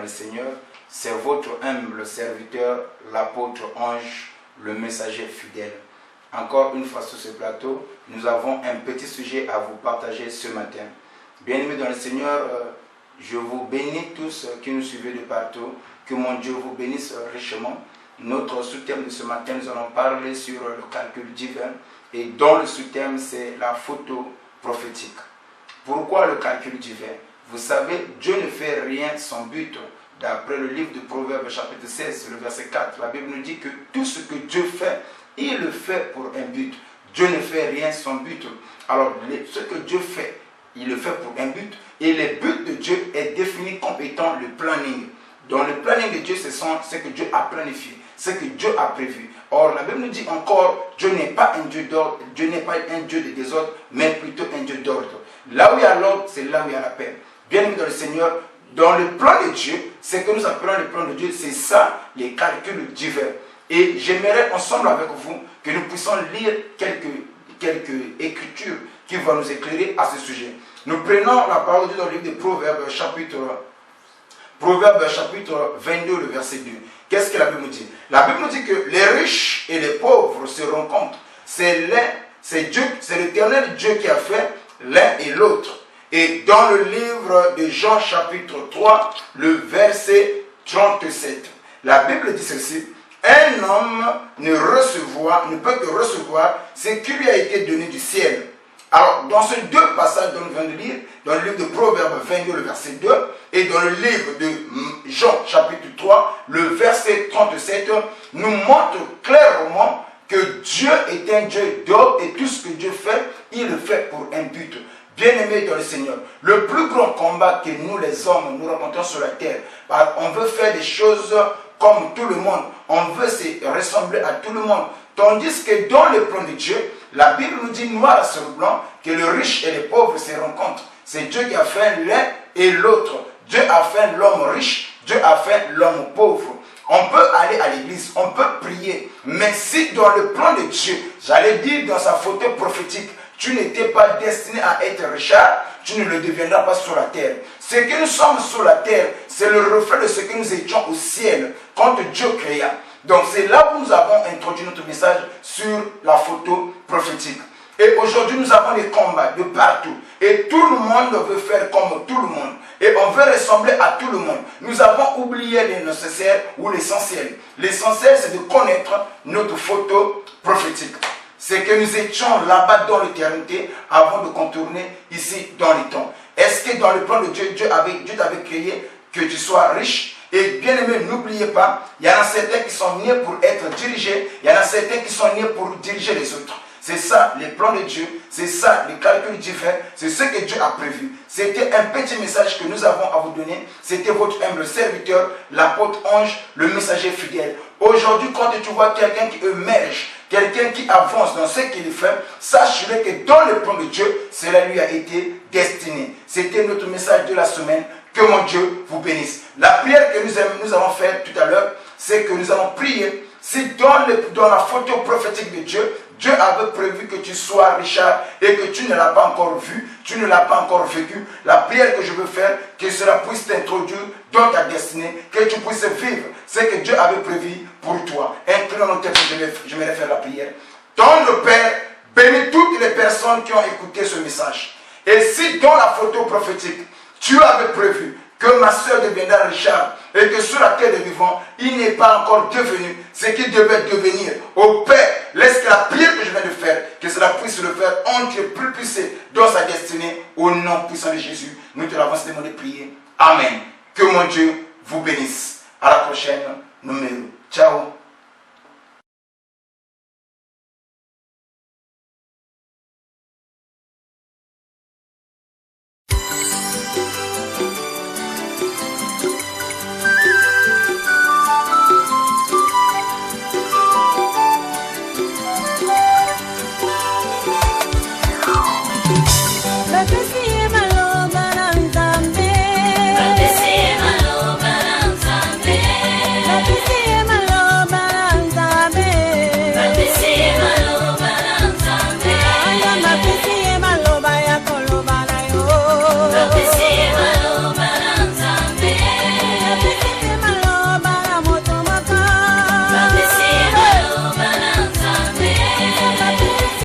le Seigneur. C'est votre humble serviteur, l'apôtre Ange, le messager fidèle. Encore une fois sur ce plateau, nous avons un petit sujet à vous partager ce matin. Bien-aimés dans le Seigneur, je vous bénis tous qui nous suivez de partout. Que mon Dieu vous bénisse richement. Notre sous-thème de ce matin, nous allons parler sur le calcul divin. Et dont le sous-thème, c'est la photo prophétique. Pourquoi le calcul divin? Vous savez, Dieu ne fait rien sans but. D'après le livre de Proverbes, chapitre 16, le verset 4, la Bible nous dit que tout ce que Dieu fait, il le fait pour un but. Dieu ne fait rien sans but. Alors, ce que Dieu fait, il le fait pour un but. Et le but de Dieu est défini comme étant le planning. Dans le planning de Dieu, c'est que Dieu a planifié, ce que Dieu a prévu. Or, la Bible nous dit encore, Dieu n'est pas un Dieu d'ordre, Dieu n'est pas un Dieu de désordre, mais plutôt un Dieu d'ordre. Là où il y a l'ordre, c'est là où il y a la paix. Bien-aimés dans le Seigneur, dans le plan de Dieu, ce que nous appelons le plan de Dieu, c'est ça, les calculs divers. Et j'aimerais ensemble avec vous que nous puissions lire quelques écritures qui vont nous éclairer à ce sujet. Nous prenons la parole de Dieu dans le livre de Proverbes, chapitre 22, le verset 2. Qu'est-ce que la Bible nous dit? La Bible nous dit que les riches et les pauvres se rencontrent. C'est l'Éternel Dieu qui a fait l'un et l'autre. Et dans le livre de Jean chapitre 3, le verset 37, la Bible dit ceci: un homme ne peut que recevoir ce qui lui a été donné du ciel. Alors, dans ces deux passages dont nous venons de lire, dans le livre de Proverbes 22, le verset 2, et dans le livre de Jean chapitre 3, le verset 37, nous montre clairement que Dieu est un Dieu d'ordre et tout ce que Dieu fait, il le fait pour un but. Bien-aimés dans le Seigneur, le plus grand combat que nous les hommes nous rencontrons sur la terre, on veut faire des choses comme tout le monde, on veut se ressembler à tout le monde, tandis que dans le plan de Dieu, la Bible nous dit noir sur blanc que le riche et les pauvres se rencontrent. C'est Dieu qui a fait l'un et l'autre. Dieu a fait l'homme riche, Dieu a fait l'homme pauvre. On peut aller à l'église, on peut prier, mais si dans le plan de Dieu, j'allais dire dans sa photo prophétique, tu n'étais pas destiné à être Richard, tu ne le deviendras pas sur la terre. Ce que nous sommes sur la terre, c'est le reflet de ce que nous étions au ciel quand Dieu créa. Donc c'est là où nous avons introduit notre message sur la photo prophétique. Et aujourd'hui nous avons des combats de partout. Et tout le monde veut faire comme tout le monde. Et on veut ressembler à tout le monde. Nous avons oublié le nécessaire ou l'essentiel. L'essentiel, c'est de connaître notre photo prophétique. C'est que nous étions là-bas dans l'éternité avant de contourner ici dans les temps. Est-ce que dans le plan de Dieu, Dieu t'avait créé que tu sois riche? Et bien aimé, n'oubliez pas, il y en a certains qui sont nés pour être dirigés, il y en a certains qui sont nés pour diriger les autres. C'est ça, les plans de Dieu, c'est ça, les calculs divins, c'est ce que Dieu a prévu. C'était un petit message que nous avons à vous donner. C'était votre humble serviteur, l'apôtre Ange, le messager fidèle. Aujourd'hui, quand tu vois quelqu'un qui émerge, quelqu'un qui avance dans ce qu'il fait, sache-le que dans le plan de Dieu, cela lui a été destiné. C'était notre message de la semaine. Que mon Dieu vous bénisse. La prière que nous allons faire tout à l'heure, c'est que nous allons prier. Si dans la photo prophétique de Dieu, Dieu avait prévu que tu sois Richard et que tu ne l'as pas encore vu, tu ne l'as pas encore vécu, la prière que je veux faire, que cela puisse t'introduire dans ta destinée, que tu puisses vivre ce que Dieu avait prévu pour toi. Inclinons nos têtes, je vais faire la prière. Ton le Père, bénis toutes les personnes qui ont écouté ce message. Et si dans la photo prophétique, tu avais prévu que ma soeur deviendra Richard et que sur la terre des vivants, il n'est pas encore devenu ce qu'il devait devenir. Au Père, laisse que la prière que je viens de faire, que cela puisse le faire entrepulser dans sa destinée au nom puissant de Jésus. Nous te l'avons demandé de prier. Amen. Que mon Dieu vous bénisse. À la prochaine numéro. Ciao.